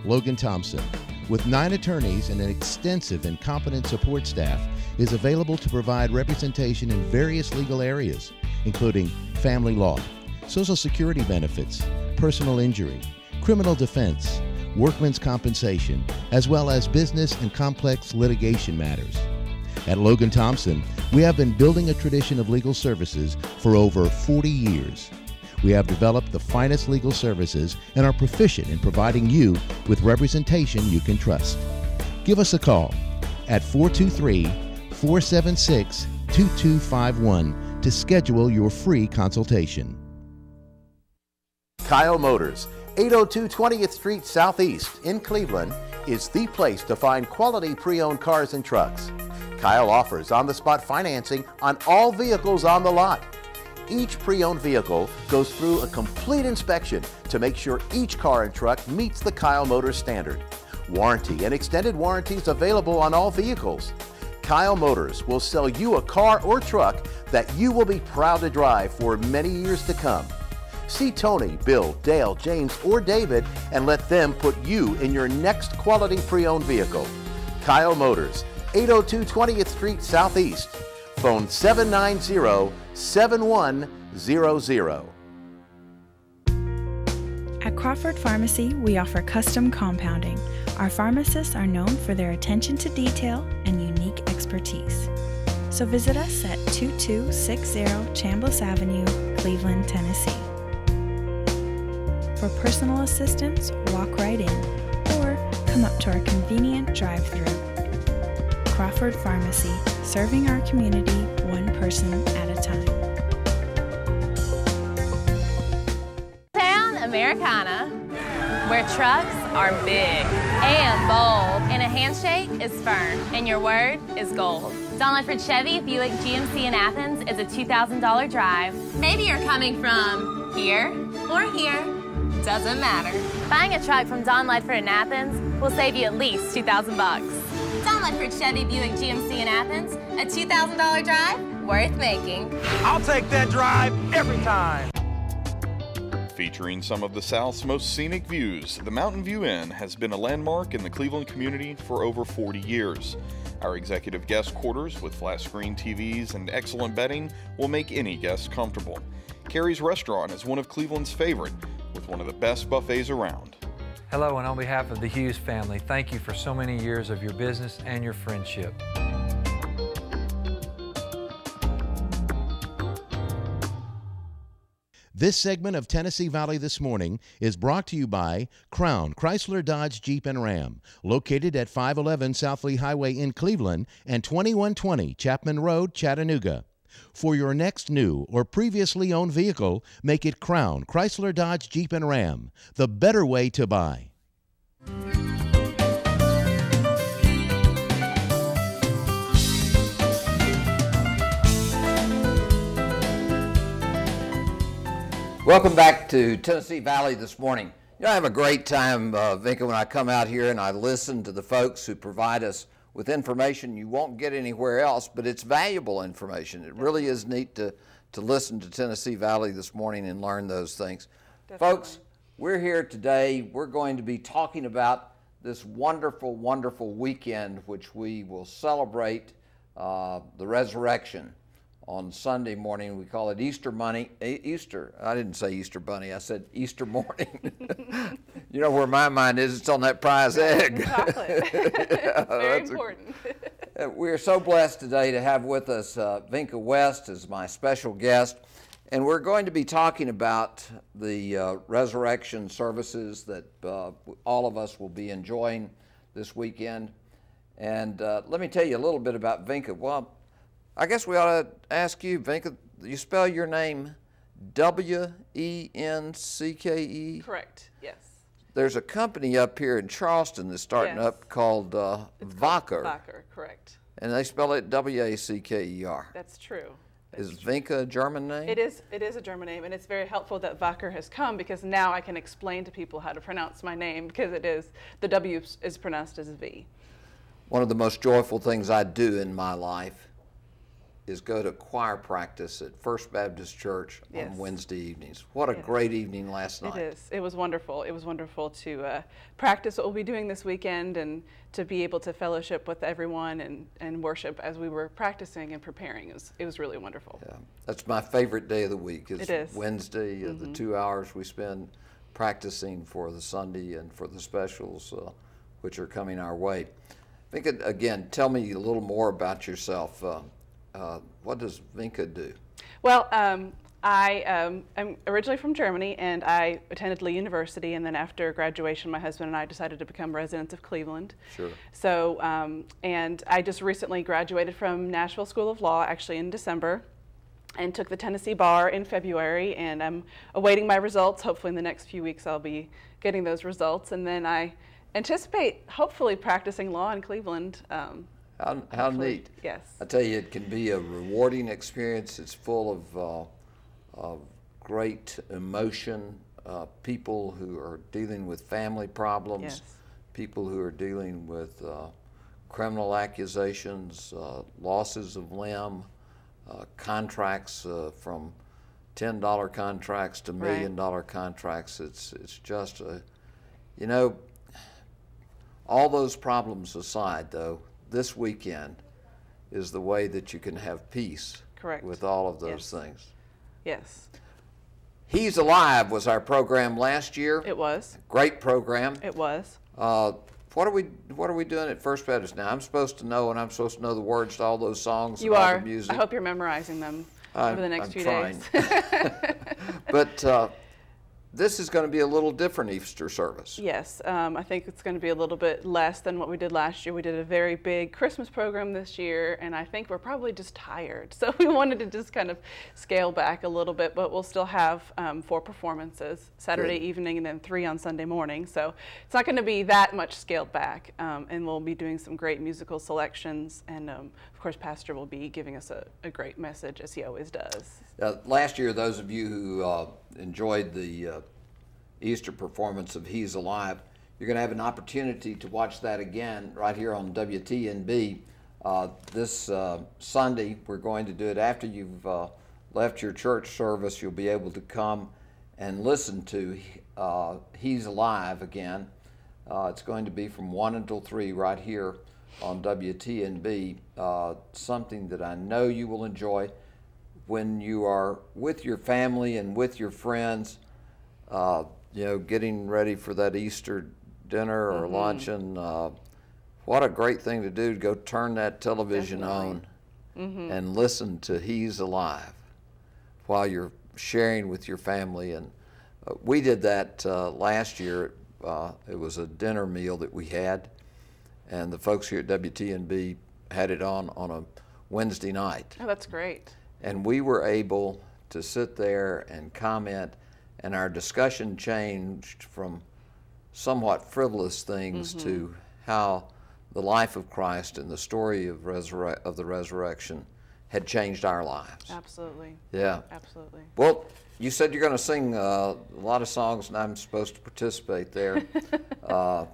Logan Thompson, with 9 attorneys and an extensive and competent support staff, is available to provide representation in various legal areas, including family law, Social Security benefits, personal injury, criminal defense, workmen's compensation, as well as business and complex litigation matters. At Logan Thompson, we have been building a tradition of legal services for over 40 years. We have developed the finest legal services and are proficient in providing you with representation you can trust. Give us a call at 423-476-2251 to schedule your free consultation. Kyle Motors, 802 20th Street Southeast in Cleveland, is the place to find quality pre-owned cars and trucks. Kyle offers on-the-spot financing on all vehicles on the lot. Each pre-owned vehicle goes through a complete inspection to make sure each car and truck meets the Kyle Motors standard. Warranty and extended warranties available on all vehicles. Kyle Motors will sell you a car or truck that you will be proud to drive for many years to come. See Tony, Bill, Dale, James, or David and let them put you in your next quality pre-owned vehicle. Kyle Motors, 802 20th Street Southeast. Phone 790-7100. At Crawford Pharmacy, we offer custom compounding. Our pharmacists are known for their attention to detail and unique expertise. So visit us at 2260 Chambliss Avenue, Cleveland, Tennessee. For personal assistance, walk right in or come up to our convenient drive-thru. Crawford Pharmacy, serving our community one person at a time. Town Americana, where trucks are big and bold, and a handshake is firm, and your word is gold. Don Ledford Chevy Buick GMC in Athens is a $2,000 drive. Maybe you're coming from here or here, doesn't matter. Buying a truck from Don Ledford in Athens will save you at least $2,000 bucks. Don Ledford Chevy Buick GMC in Athens, a $2,000 drive worth making. I'll take that drive every time. Featuring some of the South's most scenic views, the Mountain View Inn has been a landmark in the Cleveland community for over 40 years. Our executive guest quarters with flat screen TVs and excellent bedding will make any guest comfortable. Carrie's Restaurant is one of Cleveland's favorite, with one of the best buffets around. Hello, and on behalf of the Hughes family, thank you for so many years of your business and your friendship. This segment of Tennessee Valley This Morning is brought to you by Crown Chrysler Dodge Jeep and Ram, located at 511 South Lee Highway in Cleveland and 2120 Chapman Road, Chattanooga. For your next new or previously owned vehicle, make it Crown Chrysler Dodge Jeep and Ram, the better way to buy. Welcome back to Tennessee Valley This Morning. You know, I have a great time, Vinca, when I come out here and I listen to the folks who provide us with information you won't get anywhere else, but it's valuable information. It really is neat to listen to Tennessee Valley This Morning and learn those things. Definitely. Folks, we're here today. We're going to be talking about this wonderful, wonderful weekend, which we will celebrate the resurrection. On Sunday morning, we call it Easter Money. Easter, I didn't say Easter Bunny, I said Easter morning. You know where my mind is, it's on that prize egg. Chocolate. Yeah, very important. We're so blessed today to have with us Vinca West as my special guest. And we're going to be talking about the resurrection services that all of us will be enjoying this weekend. And let me tell you a little bit about Vinca. Well, I guess we ought to ask you, Vinca, you spell your name W-E-N-C-K-E? Correct, yes. There's a company up here in Charleston that's starting up called Vacker. Vacker, correct. And they spell it W-A-C-K-E-R. That's true. Is Vinca a German name? It is a German name, and it's very helpful that Vacker has come because now I can explain to people how to pronounce my name because the W is pronounced as a V. One of the most joyful things I do in my life is go to choir practice at First Baptist Church on Wednesday evenings. What a great evening last night. It is. It was wonderful. It was wonderful to practice what we'll be doing this weekend and to be able to fellowship with everyone and worship as we were practicing and preparing. It was really wonderful. Yeah, that's my favorite day of the week. It is. Wednesday, the 2 hours we spend practicing for the Sunday and for the specials which are coming our way. Vinca, again, tell me a little more about yourself. What does Vinca do? Well, I am originally from Germany, and I attended Lee University, and then after graduation, my husband and I decided to become residents of Cleveland. Sure. So, and I just recently graduated from Nashville School of Law, actually in December, and took the Tennessee bar in February, and I'm awaiting my results. Hopefully in the next few weeks I'll be getting those results, and then I anticipate hopefully practicing law in Cleveland. How neat. Yes. I tell you, it can be a rewarding experience. It's full of great emotion, people who are dealing with family problems, people who are dealing with criminal accusations, losses of limb, contracts from $10 contracts to $1 million contracts. It's just you know, all those problems aside, though, this weekend is the way that you can have peace with all of those things. Yes. He's Alive was our program last year. It was. Great program. It was. What are we doing at First Baptist now? I'm supposed to know, and I'm supposed to know the words to all those songs and all the music. I hope you're memorizing them over the next few days. But this is going to be a little different Easter service. Yes, I think it's going to be a little bit less than what we did last year. We did a very big Christmas program this year, and I think we're probably just tired. So we wanted to just kind of scale back a little bit, but we'll still have 4 performances, Saturday evening and then 3 on Sunday morning. So it's not going to be that much scaled back, and we'll be doing some great musical selections, and of course Pastor will be giving us a great message, as he always does. Last year, those of you who enjoyed the Easter performance of He's Alive. You're going to have an opportunity to watch that again right here on WTNB. This Sunday, we're going to do it after you've left your church service. You'll be able to come and listen to He's Alive again. It's going to be from 1 until 3 right here on WTNB. Something that I know you will enjoy when you are with your family and with your friends, you know, getting ready for that Easter dinner or luncheon. What a great thing to do, to go turn that television on and listen to He's Alive while you're sharing with your family. And we did that last year. It was a dinner meal that we had, and the folks here at WTNB had it on a Wednesday night. Oh, that's great. And we were able to sit there and comment, and our discussion changed from somewhat frivolous things to how the life of Christ and the story of the resurrection had changed our lives. Absolutely. Yeah. Absolutely. Well, you said you're going to sing a lot of songs, and I'm supposed to participate there,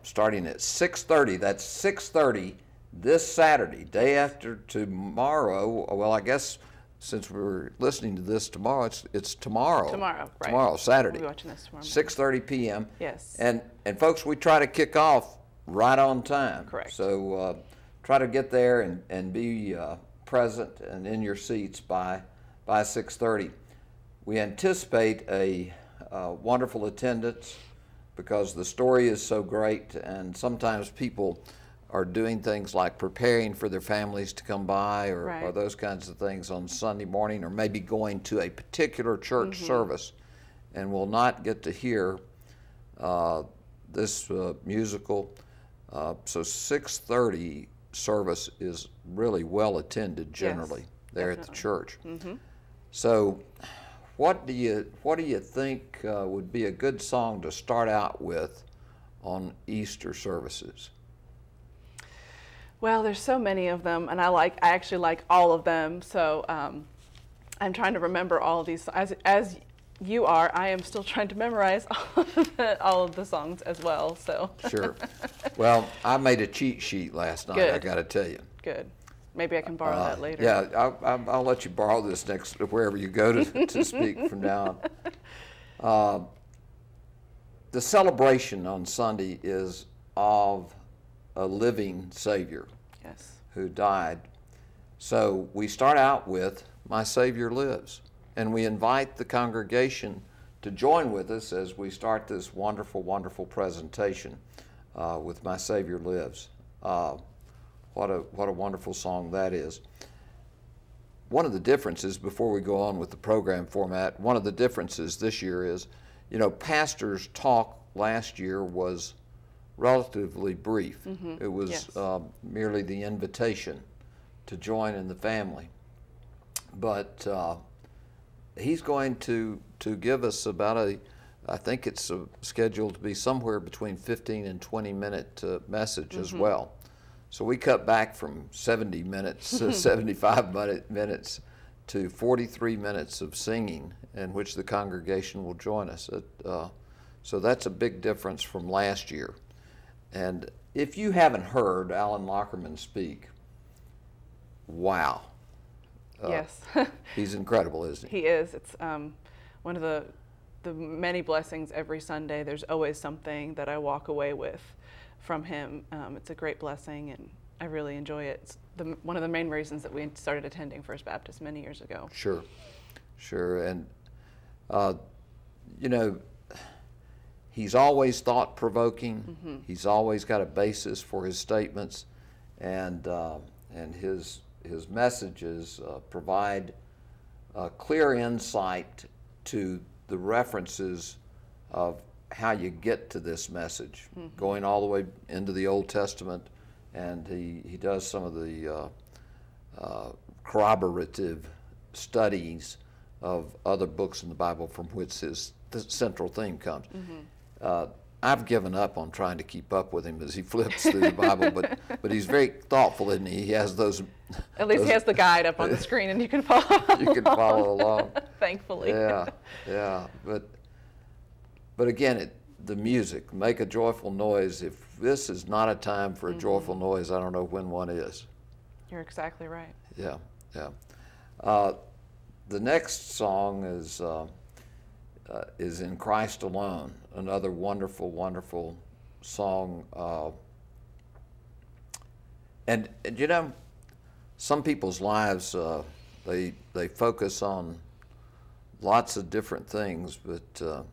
starting at 6:30. That's 6:30 this Saturday, day after tomorrow. Well, I guess since we're listening to this tomorrow, it's tomorrow. Tomorrow, right. Tomorrow, Saturday. We'll be watching this tomorrow. 6:30 p.m. Yes. And folks, we try to kick off right on time. Correct. So try to get there and be present and in your seats by 6:30. We anticipate a wonderful attendance because the story is so great, and sometimes people are doing things like preparing for their families to come by or those kinds of things on Sunday morning, or maybe going to a particular church service and will not get to hear this musical. So 6:30 service is really well attended generally there at the church. So what do you think would be a good song to start out with on Easter services? Well, there's so many of them, and I actually like all of them. So I'm trying to remember all of these. As you are, I am still trying to memorize all of the songs as well. So sure. Well, I made a cheat sheet last night. I got to tell you. Good. Maybe I can borrow that later. Yeah, I'll let you borrow this next wherever you go to speak from now on. The celebration on Sunday is of a living Savior who died. So we start out with My Savior Lives, and we invite the congregation to join with us as we start this wonderful, wonderful presentation with My Savior Lives. What a wonderful song that is. One of the differences, before we go on with the program format, one of the differences this year is, you know, pastor's talk last year was relatively brief. It was merely the invitation to join in the family. But he's going to give us about I think it's scheduled to be somewhere between 15 and 20 minute message as well. So we cut back from 70 minutes, 75 minutes to 43 minutes of singing in which the congregation will join us. So that's a big difference from last year. And if you haven't heard Alan Lockerman speak, wow. Yes. He's incredible, isn't he? He is. It's one of the many blessings every Sunday. There's always something that I walk away with from him. It's a great blessing, and I really enjoy it. It's one of the main reasons that we started attending First Baptist many years ago. Sure, sure. And, you know, he's always thought-provoking. He's always got a basis for his statements, and his messages provide clear insight to the references of how you get to this message, going all the way into the Old Testament, and he does some of the corroborative studies of other books in the Bible from which the central theme comes. I've given up on trying to keep up with him as he flips through the Bible, but he's very thoughtful, isn't he? He has those. At least he has the guide up on the screen, and you can follow. You can follow along. Thankfully. Yeah, yeah. But but again, the music, make a joyful noise. If this is not a time for a joyful noise, I don't know when one is. You're exactly right. Yeah, yeah. The next song is In Christ Alone, another wonderful, wonderful song. And you know, some people's lives, they focus on lots of different things, but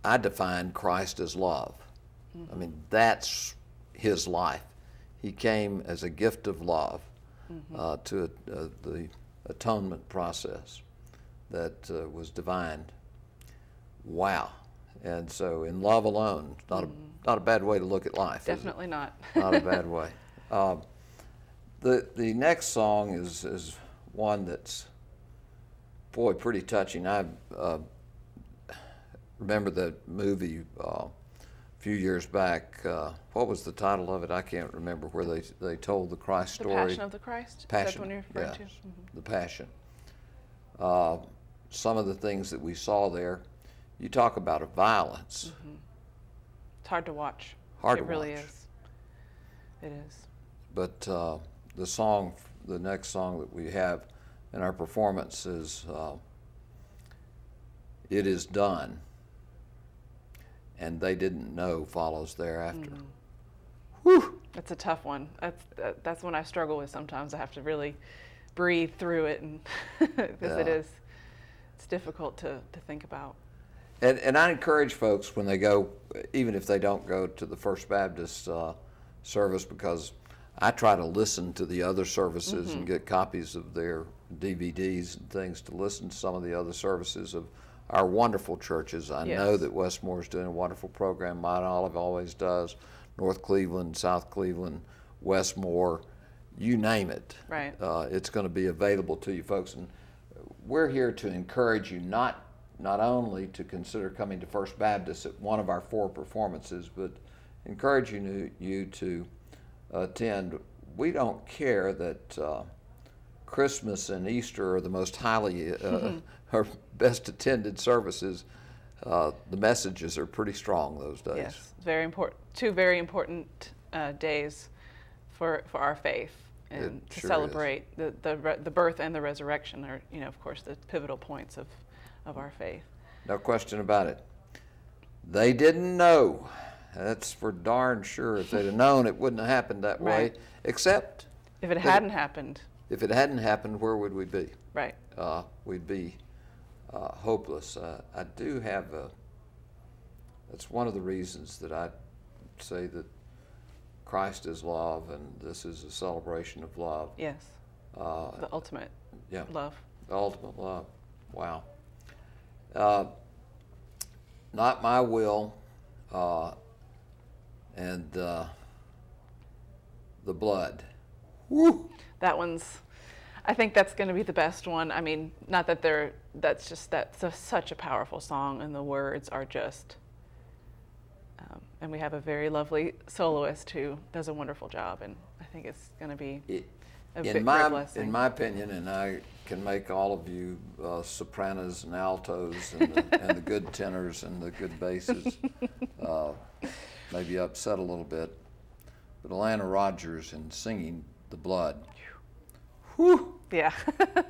I define Christ as love. I mean, that's his life. He came as a gift of love to the atonement process that was divine. Wow. And so in love alone, not a bad way to look at life. Definitely not. Not a bad way. The next song is one that's, boy, pretty touching. I remember that movie a few years back. What was the title of it? I can't remember, where they told the Christ story. The Passion of the Christ? Passion. That's what you're referring to? The Passion. Some of the things that we saw there, you talk about a violence. It's hard to watch. Hard to watch. It really is. It is. But the next song that we have in our performance is It Is Done, and They Didn't Know follows thereafter. Whew. That's a tough one. That's one I struggle with sometimes. I have to really breathe through it, and because it's difficult to think about. And I encourage folks when they go, even if they don't go to the First Baptist service, because I try to listen to the other services and get copies of their DVDs and things to listen to some of the other services of our wonderful churches. I know that Westmore is doing a wonderful program. Mount Olive always does. North Cleveland, South Cleveland, Westmore, you name it. Right. It's going to be available to you folks. And we're here to encourage you not only to consider coming to First Baptist at one of our 4 performances, but encouraging you to attend. We don't care that Christmas and Easter are the most highly or best attended services. The messages are pretty strong those days. Yes, very important. 2 very important days for our faith, and to celebrate the birth and the resurrection are, of course, the pivotal points of our faith. No question about it. They didn't know. That's for darn sure. If they'd have known, it wouldn't have happened that way. Except if it hadn't happened. If it hadn't happened, where would we be? Right. We'd be hopeless. I do have that's one of the reasons that I say that Christ is love, and this is a celebration of love. Yes. The ultimate love. The ultimate love. Wow. Not My Will, and The Blood. Woo! That one's, I think that's going to be the best one. I mean, not that that's such a powerful song, and the words are just, and we have a very lovely soloist who does a wonderful job, and I think it's going to be a great blessing. In my opinion, and I can make all of you sopranos and altos and the good tenors and the good basses maybe upset a little bit, but Alana Rogers in singing The Blood. Whew! Yeah.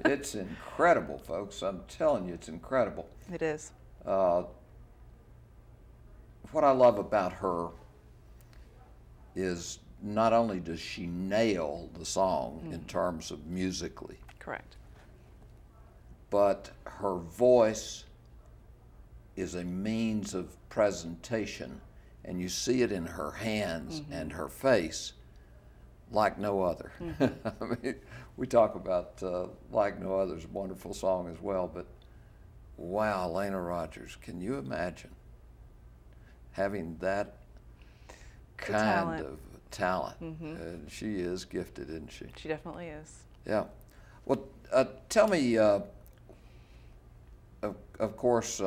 It's incredible, folks. I'm telling you, it's incredible. It is. What I love about her is not only does she nail the song in terms of musically. Correct. But her voice is a means of presentation, and you see it in her hands and her face like no other. I mean, we talk about Like No Other's a wonderful song as well, but wow, Alana Rogers, can you imagine having that kind of talent? She is gifted, isn't she? She definitely is. Yeah. Well, tell me, of course,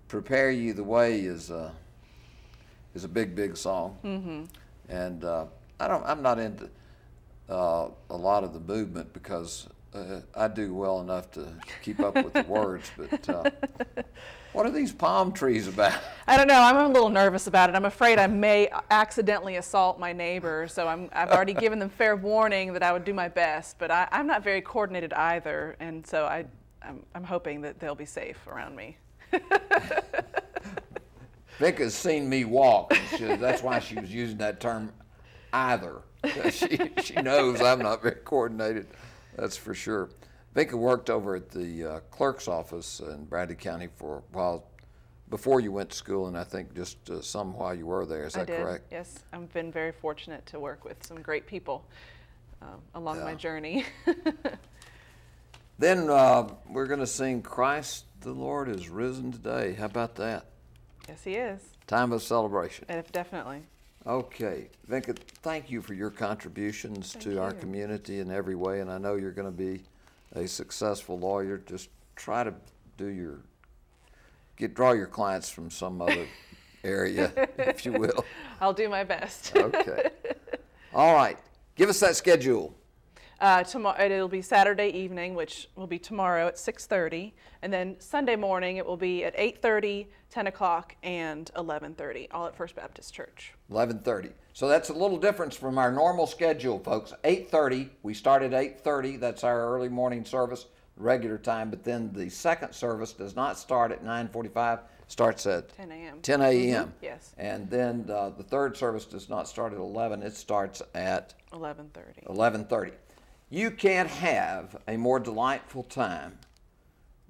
Prepare You the Way is a big song. And I'm not into a lot of the movement because I do well enough to keep up with the words, but what are these palm trees about? I don't know. I'm a little nervous about it. I'm afraid I may accidentally assault my neighbor, so I've already given them fair warning that I would do my best, but I'm not very coordinated either, and so I'm hoping that they'll be safe around me. Vic has seen me walk. That's why she was using that term, either. She knows I'm not very coordinated, that's for sure. Vic worked over at the clerk's office in Bradley County for a while before you went to school, and I think just some while you were there. Is that correct? Yes, I've been very fortunate to work with some great people along my journey. Then we're going to sing Christ the Lord is Risen Today. How about that? Yes, he is. Time of celebration. Definitely. Okay. Vinca, thank you for your contributions to our community in every way, and I know you're going to be a successful lawyer. Just try to do draw your clients from some other area, if you will. I'll do my best. Okay. All right. Give us that schedule. Tomorrow, it'll be Saturday evening, which will be tomorrow at 6:30, and then Sunday morning it will be at 8:30, 10 o'clock, and 11:30, all at First Baptist Church. 11:30. So that's a little difference from our normal schedule, folks. 8:30, we start at 8:30. That's our early morning service, regular time, but then the second service does not start at 9:45, starts at 10 a.m. 10 a.m. Mm-hmm. Yes. And then the third service does not start at 11, it starts at 11:30. 11:30. You can't have a more delightful time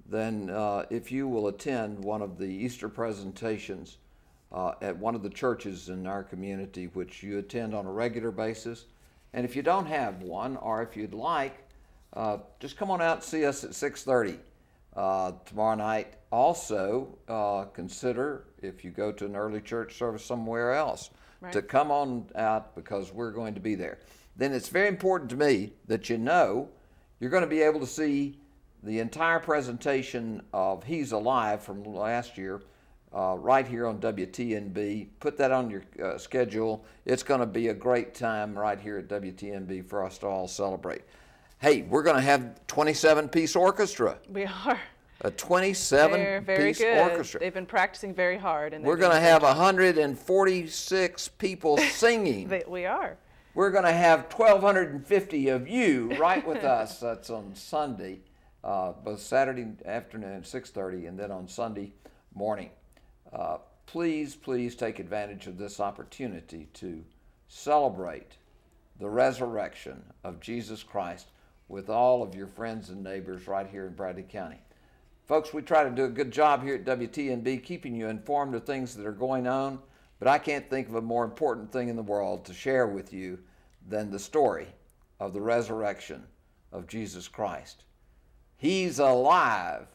than if you will attend one of the Easter presentations at one of the churches in our community, which you attend on a regular basis. And if you don't have one, or if you'd like, just come on out and see us at 6:30 tomorrow night. Also, consider, if you go to an early church service somewhere else, to come on out, because we're going to be there. Then it's very important to me that you know you're going to be able to see the entire presentation of He's Alive from last year right here on WTNB. Put that on your schedule. It's going to be a great time right here at WTNB for us to all celebrate. Hey, we're going to have 27-piece orchestra. We are. A 27-piece orchestra. They've been practicing very hard. And we're going to have 146 people singing. We are. We're going to have 1,250 of you right with us. That's on Sunday, both Saturday afternoon, 6:30, and then on Sunday morning. Please, please take advantage of this opportunity to celebrate the resurrection of Jesus Christ with all of your friends and neighbors right here in Bradley County. Folks, we try to do a good job here at WTNB keeping you informed of things that are going on, but I can't think of a more important thing in the world to share with you than the story of the resurrection of Jesus Christ. He's alive,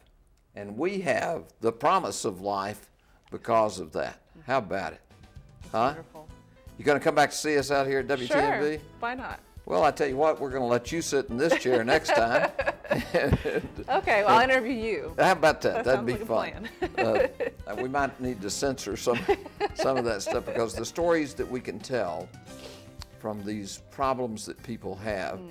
and we have the promise of life because of that. How about it? Huh? Wonderful. You going to come back to see us out here at WTNB? Sure. Why not? Well, I tell you what, we're going to let you sit in this chair next time. Okay, well, I'll interview you. How about that? That'd be like fun. We might need to censor some of that stuff, because the stories that we can tell from these problems that people have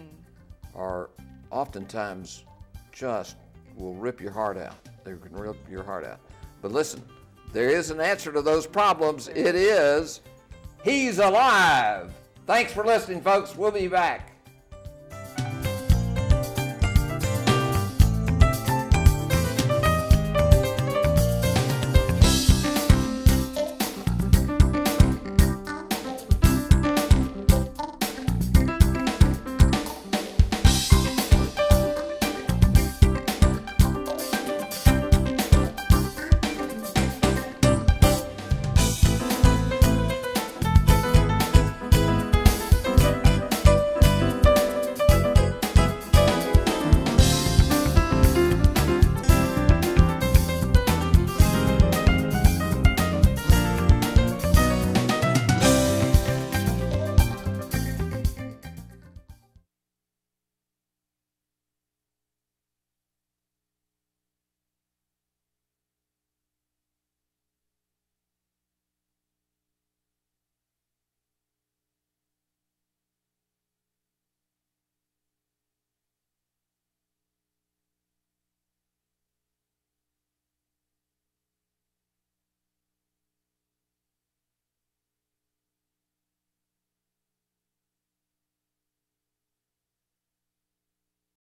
are oftentimes just will rip your heart out. They can rip your heart out. But listen, there is an answer to those problems. It is He's alive. Thanks for listening, folks. We'll be back.